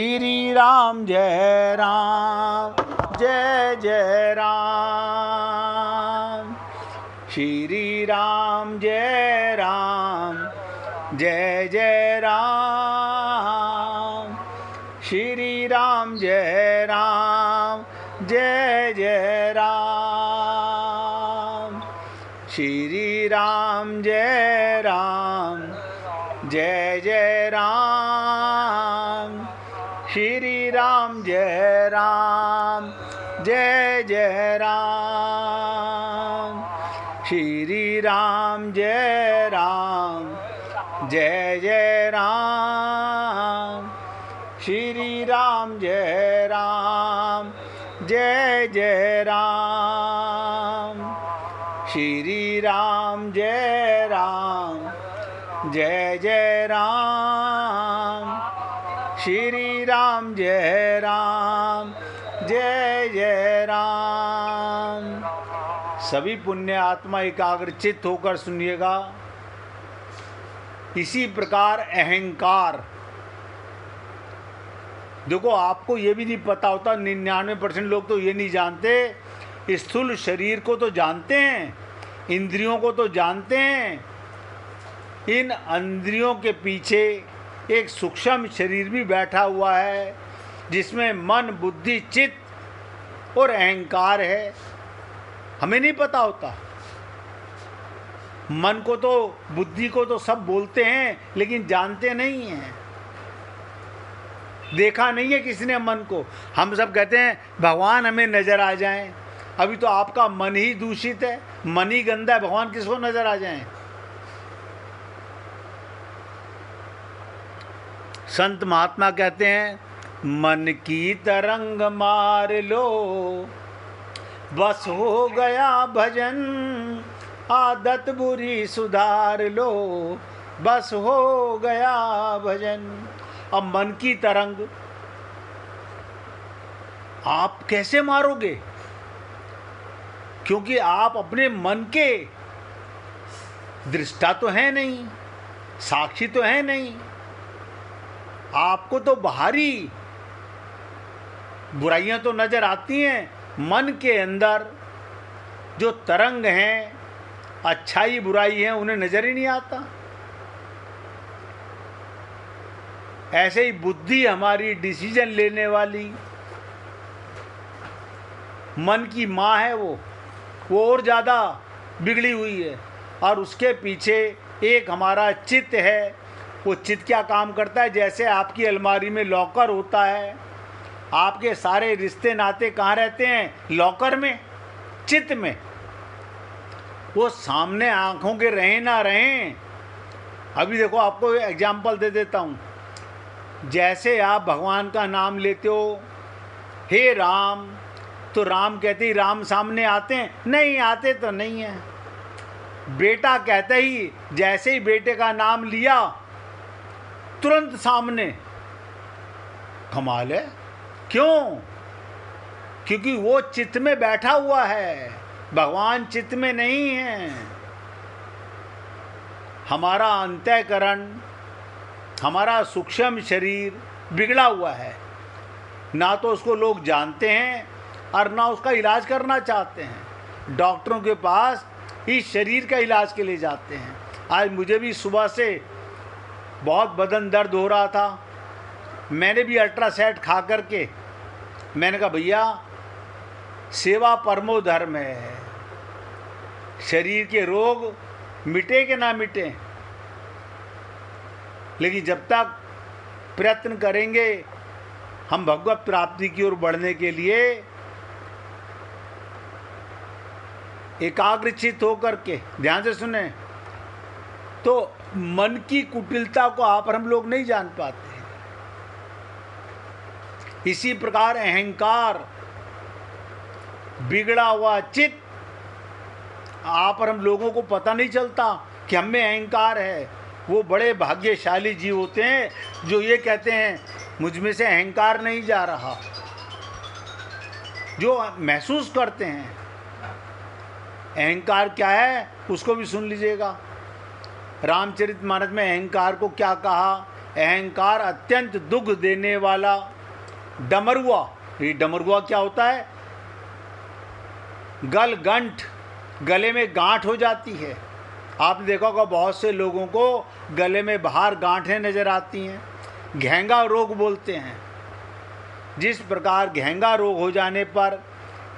श्री राम जय राम जय जय राम। श्री राम जय राम जय जय राम। श्री राम जय राम जय जय राम। श्री राम जय राम जय जय राम। श्री राम जय राम जय जय राम। श्री राम जय राम जय जय राम। श्री राम जय राम जय जय राम। श्री राम जय राम जय जय राम। श्री राम जय राम जय जय राम। सभी पुण्य आत्मा एकाग्रचित्त होकर सुनिएगा। इसी प्रकार अहंकार, देखो आपको ये भी नहीं पता होता, 99% लोग तो ये नहीं जानते। स्थूल शरीर को तो जानते हैं, इंद्रियों को तो जानते हैं, इन इंद्रियों के पीछे एक सूक्ष्म शरीर भी बैठा हुआ है जिसमें मन, बुद्धि, चित्त और अहंकार है। हमें नहीं पता होता। मन को तो, बुद्धि को तो सब बोलते हैं लेकिन जानते नहीं हैं। देखा नहीं है किसी ने मन को। हम सब कहते हैं भगवान हमें नजर आ जाएं। अभी तो आपका मन ही दूषित है, मन ही गंदा है, भगवान किसको नजर आ जाएं? संत महात्मा कहते हैं मन की तरंग मार लो, बस हो गया भजन, आदत बुरी सुधार लो, बस हो गया भजन। अब मन की तरंग आप कैसे मारोगे? क्योंकि आप अपने मन के दृष्टा तो है नहीं, साक्षी तो है नहीं। आपको तो बाहरी बुराइयां तो नजर आती हैं, मन के अंदर जो तरंग हैं, अच्छाई बुराई है, उन्हें नजर ही नहीं आता। ऐसे ही बुद्धि हमारी डिसीजन लेने वाली मन की माँ है, वो और ज़्यादा बिगड़ी हुई है। और उसके पीछे एक हमारा चित्त है। वो चित्त क्या काम करता है? जैसे आपकी अलमारी में लॉकर होता है, आपके सारे रिश्ते नाते कहाँ रहते हैं? लॉकर में, चित्त में। वो सामने आंखों के रहें ना रहें। अभी देखो आपको एग्जाम्पल दे देता हूँ। जैसे आप भगवान का नाम लेते हो, हे राम, तो राम कहते ही राम सामने आते हैं? नहीं आते, तो नहीं है। बेटा कहते ही, जैसे ही बेटे का नाम लिया तुरंत सामने। कमाल है। क्यों? क्योंकि वो चित्त में बैठा हुआ है, भगवान चित्त में नहीं है। हमारा अंतःकरण, हमारा सूक्ष्म शरीर बिगड़ा हुआ है। ना तो उसको लोग जानते हैं और ना उसका इलाज करना चाहते हैं। डॉक्टरों के पास इस शरीर का इलाज के लिए जाते हैं। आज मुझे भी सुबह से बहुत बदन दर्द हो रहा था। मैंने भी अल्ट्रासेट खा करके मैंने कहा भैया सेवा परमो धर्म है। शरीर के रोग मिटे कि ना मिटे, लेकिन जब तक प्रयत्न करेंगे हम भगवत प्राप्ति की ओर बढ़ने के लिए, एकाग्रचित्त होकर के ध्यान से सुने, तो मन की कुटिलता को आप और हम लोग नहीं जान पाते। इसी प्रकार अहंकार, बिगड़ा हुआ चित्त, आप और हम लोगों को पता नहीं चलता कि हम में अहंकार है। वो बड़े भाग्यशाली जीव होते हैं जो ये कहते हैं मुझ में से अहंकार नहीं जा रहा, जो महसूस करते हैं। अहंकार क्या है उसको भी सुन लीजिएगा। रामचरितमानस में अहंकार को क्या कहा, अहंकार अत्यंत दुख देने वाला डमरुआ। ये डमरुआ क्या होता है? गंठ, गले में गांठ हो जाती है। आपने देखा होगा बहुत से लोगों को गले में बाहर गांठें नजर आती हैं, घेंगा रोग बोलते हैं। जिस प्रकार घेंगा रोग हो जाने पर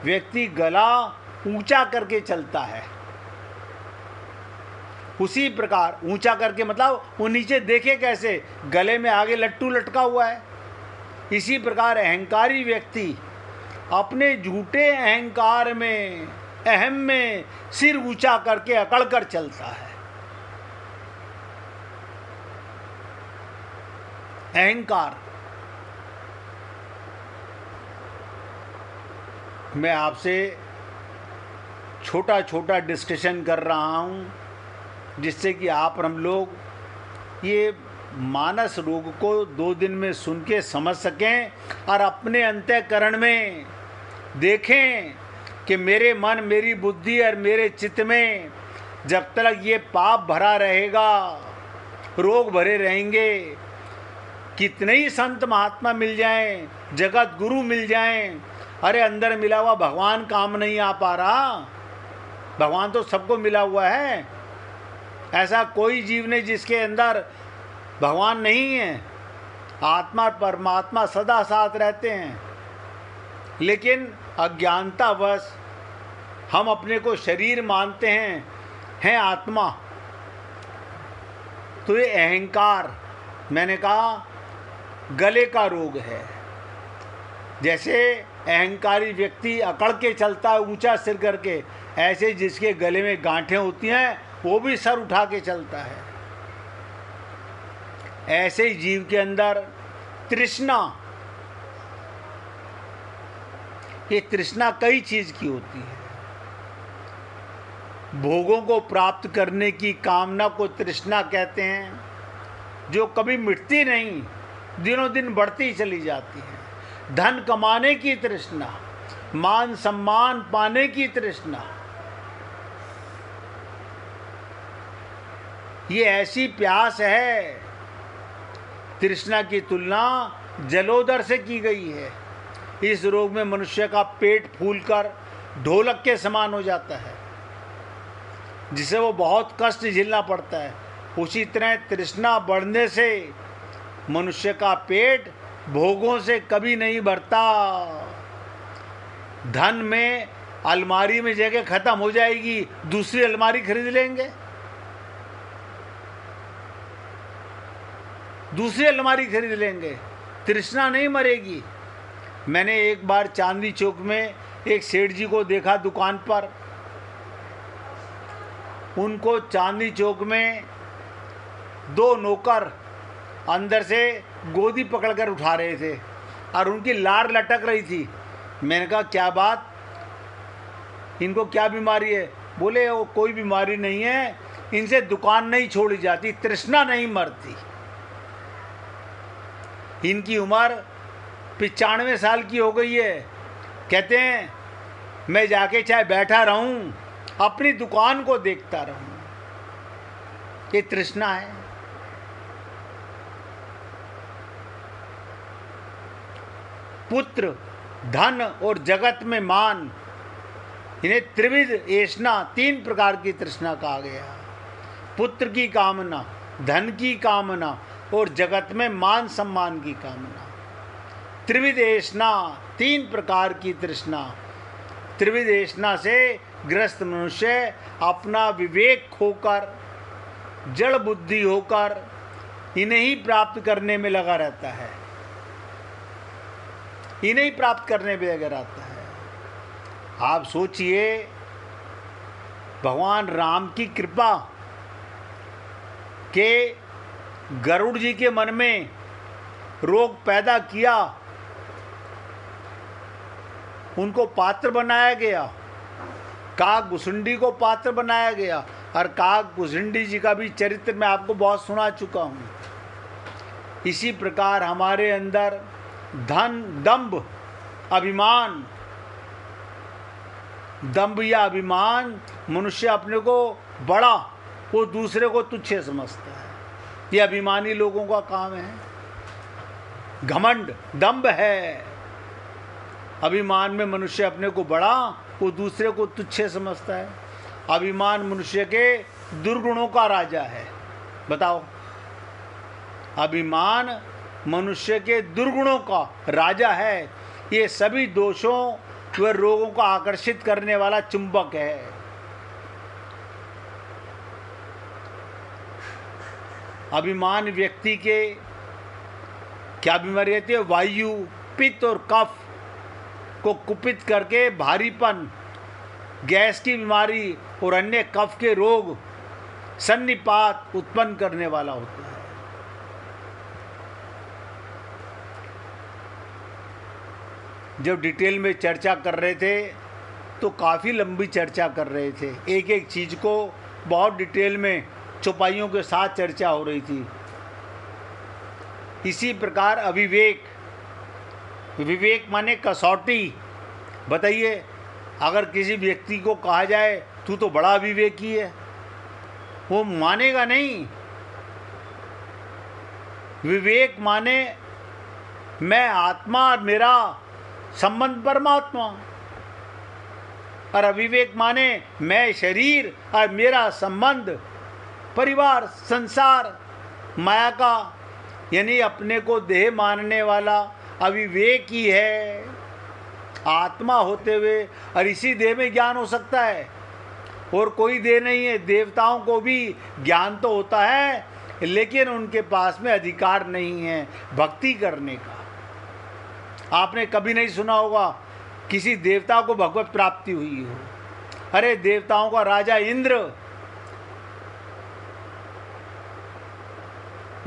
व्यक्ति गला ऊंचा करके चलता है, उसी प्रकार ऊंचा करके मतलब वो नीचे देखे कैसे, गले में आगे लट्टू लटका हुआ है। इसी प्रकार अहंकारी व्यक्ति अपने झूठे अहंकार में, अहम में सिर ऊंचा करके अकड़ कर चलता है। अहंकार। मैं आपसे छोटा छोटा डिस्कशन कर रहा हूं, जिससे कि आप और हम लोग ये मानस रोग को 2 दिन में सुन के समझ सकें और अपने अंतःकरण में देखें कि मेरे मन, मेरी बुद्धि और मेरे चित्त में जब तक ये पाप भरा रहेगा, रोग भरे रहेंगे, कितने ही संत महात्मा मिल जाएं, जगत गुरु मिल जाएं, अरे अंदर मिला हुआ भगवान काम नहीं आ पा रहा। भगवान तो सबको मिला हुआ है, ऐसा कोई जीव नहीं जिसके अंदर भगवान नहीं है। आत्मा परमात्मा सदा साथ रहते हैं, लेकिन अज्ञानतावश हम अपने को शरीर मानते हैं आत्मा। तो ये अहंकार, मैंने कहा, गले का रोग है। जैसे अहंकारी व्यक्ति अकड़ के चलता है ऊंचा सिर करके, ऐसे जिसके गले में गांठें होती हैं वो भी सर उठा के चलता है। ऐसे ही जीव के अंदर तृष्णा, ये तृष्णा कई चीज की होती है। भोगों को प्राप्त करने की कामना को तृष्णा कहते हैं, जो कभी मिटती नहीं, दिनों दिन बढ़ती चली जाती है। धन कमाने की तृष्णा, मान सम्मान पाने की तृष्णा, ये ऐसी प्यास है। तृष्णा की तुलना जलोदर से की गई है। इस रोग में मनुष्य का पेट फूलकर ढोलक के समान हो जाता है, जिसे वो बहुत कष्ट झेलना पड़ता है। उसी तरह तृष्णा बढ़ने से मनुष्य का पेट भोगों से कभी नहीं भरता। धन में अलमारी में जगह खत्म हो जाएगी, दूसरी अलमारी खरीद लेंगे, दूसरी अलमारी खरीद लेंगे, तृष्णा नहीं मरेगी। मैंने एक बार चांदनी चौक में एक सेठ जी को देखा दुकान पर। उनको चांदनी चौक में 2 नौकर अंदर से गोदी पकड़कर उठा रहे थे और उनकी लार लटक रही थी। मैंने कहा क्या बात, इनको क्या बीमारी है? बोले वो कोई बीमारी नहीं है, इनसे दुकान नहीं छोड़ी जाती, तृष्णा नहीं मरती। इनकी उम्र 95 साल की हो गई है। कहते हैं मैं जाके चाहे बैठा रहूं, अपनी दुकान को देखता रहूं। ये तृष्णा है। पुत्र, धन और जगत में मान, इन्हें त्रिविध ऐष्णा, 3 प्रकार की तृष्णा कहा गया। पुत्र की कामना, धन की कामना और जगत में मान सम्मान की कामना। त्रिविध ऐष्णा, 3 प्रकार की तृष्णा। त्रिविध ऐष्णा से ग्रस्त मनुष्य अपना विवेक खोकर, जड़ बुद्धि होकर इन्हें ही प्राप्त करने में लगा रहता है, इन्हें ही प्राप्त करने में लगा रहता है। आप सोचिए, भगवान राम की कृपा के गरुड़ जी के मन में रोग पैदा किया, उनको पात्र बनाया गया, काक भुसुंडी को पात्र बनाया गया। और काक भुसुंडी जी का भी चरित्र मैं आपको बहुत सुना चुका हूँ। इसी प्रकार हमारे अंदर धन, दंभ, अभिमान, दंभ या अभिमान, मनुष्य अपने को बड़ा, वो दूसरे को तुच्छ समझता है। ये अभिमानी लोगों का काम है। घमंड, दंभ है। अभिमान में मनुष्य अपने को बड़ा, वो दूसरे को तुच्छ समझता है। अभिमान मनुष्य के दुर्गुणों का राजा है। बताओ, अभिमान मनुष्य के दुर्गुणों का राजा है। ये सभी दोषों व रोगों को आकर्षित करने वाला चुंबक है। अभिमान व्यक्ति के क्या बीमारी रहती है? वायु, पित्त और कफ को कुपित करके भारीपन, गैस की बीमारी और अन्य कफ के रोग, सन्निपात उत्पन्न करने वाला होता है। जब डिटेल में चर्चा कर रहे थे तो काफ़ी लंबी चर्चा कर रहे थे, एक एक चीज़ को बहुत डिटेल में चौपाइयों के साथ चर्चा हो रही थी। इसी प्रकार अविवेक, विवेक माने कसौटी। बताइए, अगर किसी व्यक्ति को कहा जाए तू तो बड़ा अविवेकी है, वो मानेगा नहीं। विवेक माने मैं आत्मा और मेरा संबंध परमात्मा, और अविवेक माने मैं शरीर और मेरा संबंध परिवार, संसार, माया का, यानी अपने को देह मानने वाला अविवेक ही है। आत्मा होते हुए और इसी देह में ज्ञान हो सकता है, और कोई देह नहीं है। देवताओं को भी ज्ञान तो होता है, लेकिन उनके पास में अधिकार नहीं है भक्ति करने का। आपने कभी नहीं सुना होगा किसी देवता को भगवत प्राप्ति हुई हो। अरे देवताओं का राजा इंद्र,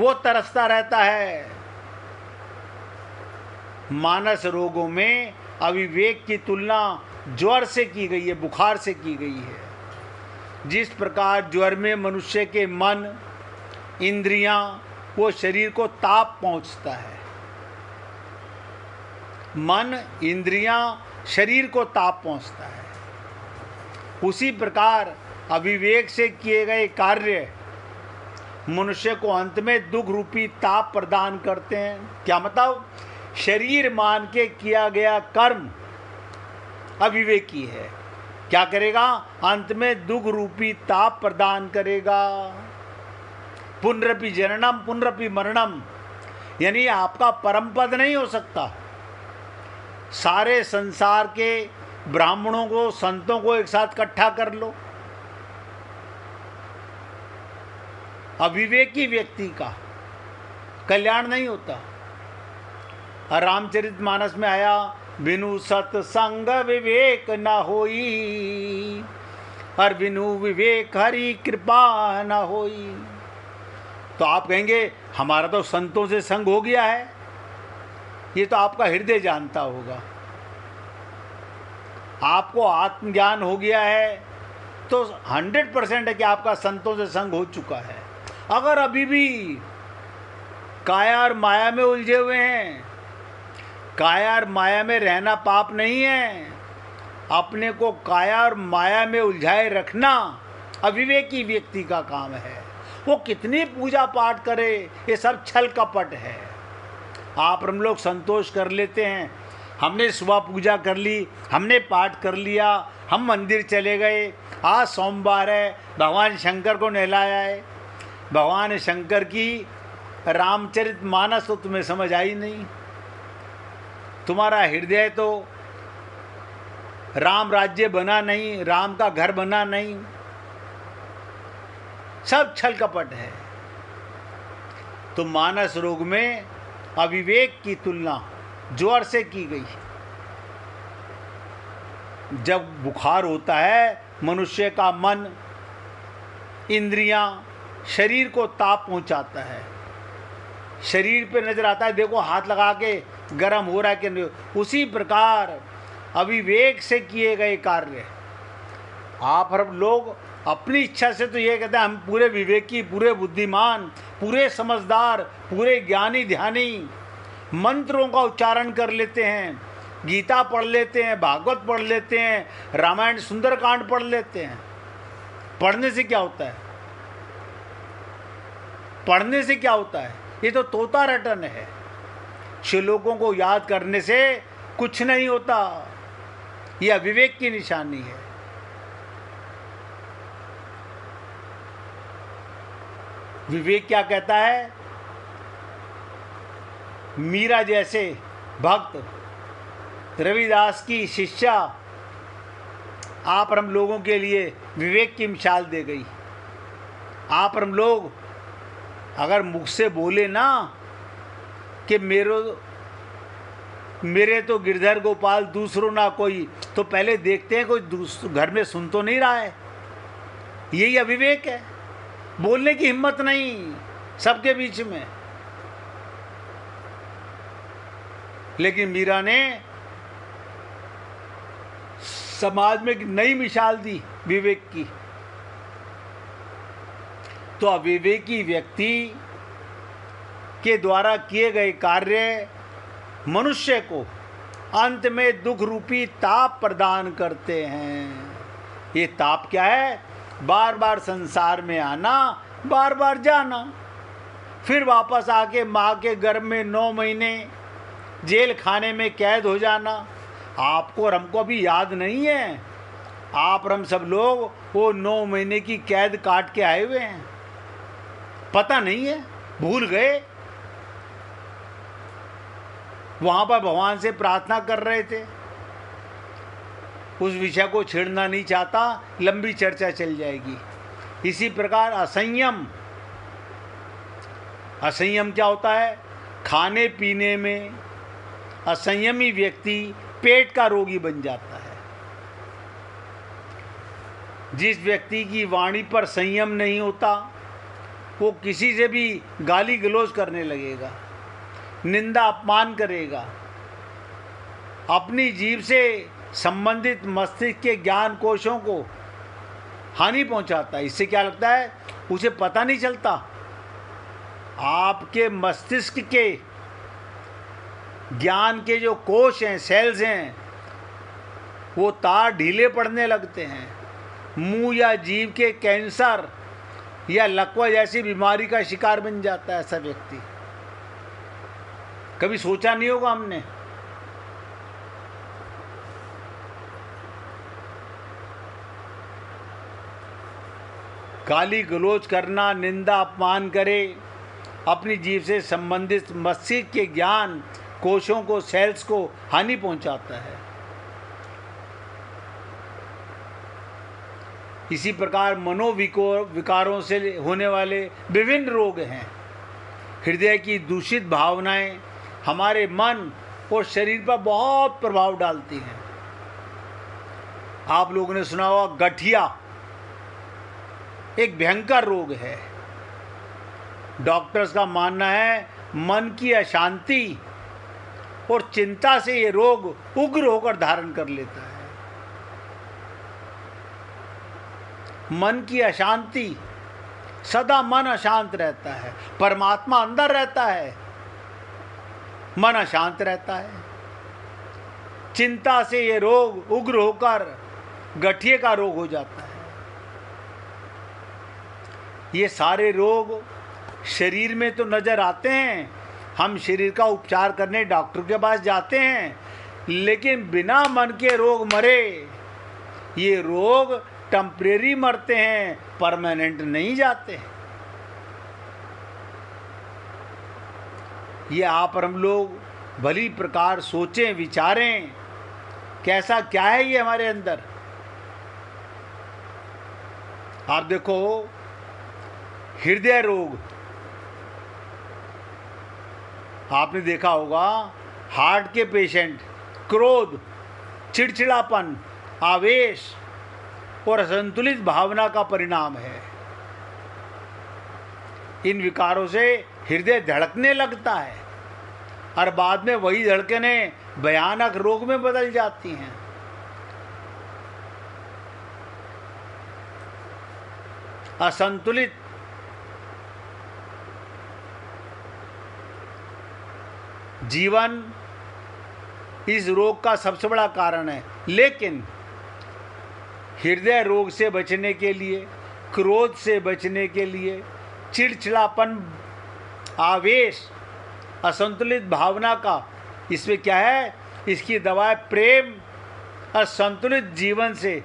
वो तरसता रहता है। मानस रोगों में अविवेक की तुलना ज्वर से की गई है, बुखार से की गई है। जिस प्रकार ज्वर में मनुष्य के मन, इंद्रियां, वो शरीर को ताप पहुंचता है। मन, इंद्रियां, शरीर को ताप पहुंचता है। उसी प्रकार अविवेक से किए गए कार्य मनुष्य को अंत में दुख रूपी ताप प्रदान करते हैं। क्या मतलब? शरीर मान के किया गया कर्म अविवेकी है। क्या करेगा? अंत में दुख रूपी ताप प्रदान करेगा। पुनरपि जननम पुनरपि मरणम, यानी आपका परम पद नहीं हो सकता। सारे संसार के ब्राह्मणों को, संतों को एक साथ इकट्ठा कर लो, अविवेकी व्यक्ति का कल्याण नहीं होता। रामचरितमानस में आया, बिनु सत्संग विवेक न होई, और बिनु विवेक हरि कृपा न होई। तो आप कहेंगे हमारा तो संतों से संग हो गया है। ये तो आपका हृदय जानता होगा। आपको आत्मज्ञान हो गया है तो 100% है कि आपका संतों से संग हो चुका है। अगर अभी भी काया और माया में उलझे हुए हैं, काया और माया में रहना पाप नहीं है। अपने को काया और माया में उलझाए रखना अविवेकी व्यक्ति का काम है। वो कितनी पूजा पाठ करे, ये सब छल कपट है। आप हम लोग संतोष कर लेते हैं, हमने सुबह पूजा कर ली, हमने पाठ कर लिया, हम मंदिर चले गए, आज सोमवार है, भगवान शंकर को नहलाया है। भगवान शंकर की रामचरितमानस तो तुम्हें समझ आई नहीं। तुम्हारा हृदय तो राम राज्य बना नहीं, राम का घर बना नहीं, सब छल कपट है। तो मानस रोग में अविवेक की तुलना ज्वर से की गई। जब बुखार होता है, मनुष्य का मन, इंद्रियां, शरीर को ताप पहुंचाता है। शरीर पे नजर आता है, देखो हाथ लगा के गर्म हो रहा है कि नहीं। उसी प्रकार अविवेक से किए गए कार्य, आप हर लोग अपनी इच्छा से तो ये कहते हैं हम पूरे विवेकी, पूरे बुद्धिमान, पूरे समझदार, पूरे ज्ञानी ध्यानी, मंत्रों का उच्चारण कर लेते हैं, गीता पढ़ लेते हैं, भागवत पढ़ लेते हैं, रामायण सुंदरकांड पढ़ लेते हैं। पढ़ने से क्या होता है? पढ़ने से क्या होता है? ये तो तोता रटन है। श्लोकों को याद करने से कुछ नहीं होता। यह अविवेक की निशानी है। विवेक क्या कहता है? मीरा जैसे भक्त, रविदास की शिष्या आप हम लोगों के लिए विवेक की मिसाल दे गई। आप हम लोग अगर मुख से बोले ना कि मेरे तो गिरधर गोपाल दूसरों ना कोई, तो पहले देखते हैं कोई घर में सुन तो नहीं रहा है। यही अविवेक है। बोलने की हिम्मत नहीं सबके बीच में। लेकिन मीरा ने समाज में एक नई मिसाल दी विवेक की। तो अविवेकी व्यक्ति के द्वारा किए गए कार्य मनुष्य को अंत में दुख रूपी ताप प्रदान करते हैं। ये ताप क्या है? बार बार संसार में आना, बार बार जाना, फिर वापस आके माँ के गर्भ में 9 महीने जेल खाने में कैद हो जाना। आपको और हमको अभी याद नहीं है। आप और हम सब लोग वो 9 महीने की कैद काट के आए हुए हैं। पता नहीं है, भूल गए। वहां पर भगवान से प्रार्थना कर रहे थे। उस विषय को छेड़ना नहीं चाहता, लंबी चर्चा चल जाएगी। इसी प्रकार असंयम, असंयम क्या होता है? खाने पीने में असंयमी व्यक्ति पेट का रोगी बन जाता है। जिस व्यक्ति की वाणी पर संयम नहीं होता वो किसी से भी गाली गलौज करने लगेगा, निंदा अपमान करेगा, अपनी जीभ से संबंधित मस्तिष्क के ज्ञान कोशों को हानि पहुंचाता है। इससे क्या लगता है? उसे पता नहीं चलता। आपके मस्तिष्क के ज्ञान के जो कोश हैं, सेल्स हैं, वो तार ढीले पड़ने लगते हैं। मुंह या जीभ के कैंसर या लकवा जैसी बीमारी का शिकार बन जाता है ऐसा व्यक्ति। कभी सोचा नहीं होगा हमने। गाली गलौज करना, निंदा अपमान करे, अपनी जीव से संबंधित मस्तिष्क के ज्ञान कोशों को, सेल्स को हानि पहुंचाता है। इसी प्रकार मनोविकारों से होने वाले विभिन्न रोग हैं। हृदय की दूषित भावनाएं हमारे मन और शरीर पर बहुत प्रभाव डालती हैं। आप लोगों ने सुना होगा गठिया एक भयंकर रोग है। डॉक्टर्स का मानना है मन की अशांति और चिंता से ये रोग उग्र होकर धारण कर लेता है। मन की अशांति, सदा मन अशांत रहता है। परमात्मा अंदर रहता है, मन अशांत रहता है। चिंता से ये रोग उग्र होकर गठिए का रोग हो जाता है। ये सारे रोग शरीर में तो नजर आते हैं। हम शरीर का उपचार करने डॉक्टर के पास जाते हैं, लेकिन बिना मन के रोग मरे। ये रोग टेम्परेरी मरते हैं, परमानेंट नहीं जाते। ये आप और हम लोग भली प्रकार सोचें, विचारें, कैसा क्या है ये हमारे अंदर। आप देखो हृदय रोग, आपने देखा होगा हार्ट के पेशेंट क्रोध, चिड़चिड़ापन, आवेश और असंतुलित भावना का परिणाम है। इन विकारों से हृदय धड़कने लगता है और बाद में वही धड़कनें भयानक रोग में बदल जाती हैं। असंतुलित जीवन इस रोग का सबसे बड़ा कारण है। लेकिन हृदय रोग से बचने के लिए, क्रोध से बचने के लिए, चिड़चिड़ापन आवेश, असंतुलित भावना का, इसमें क्या है, इसकी दवा है प्रेम और संतुलित जीवन से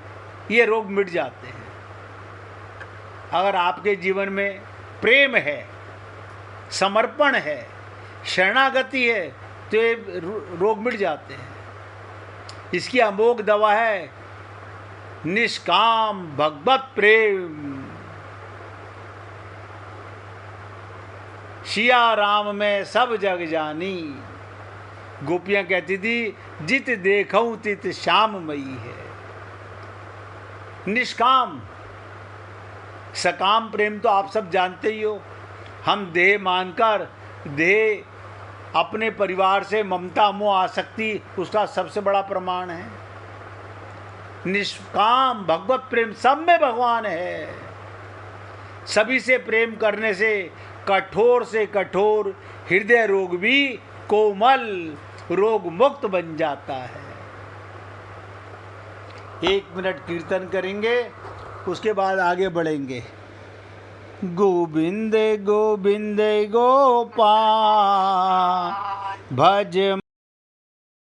ये रोग मिट जाते हैं। अगर आपके जीवन में प्रेम है, समर्पण है, शरणागति है, तो ये रोग मिट जाते हैं। इसकी अमोघ दवा है निष्काम भगवत प्रेम। सिया राम में सब जग जानी, गोपियां कहती थी जित देखऊं तित श्याममयी है। निष्काम, सकाम प्रेम तो आप सब जानते ही हो। हम देह मानकर, देह अपने परिवार से ममता मोह आसक्ति, उसका सबसे बड़ा प्रमाण है। निष्काम भगवत प्रेम, सब में भगवान है। सभी से प्रेम करने से कठोर से कठोर हृदय रोग भी कोमल रोग मुक्त बन जाता है। 1 मिनट कीर्तन करेंगे, उसके बाद आगे बढ़ेंगे। गोविंद गोविंद गोपाल भज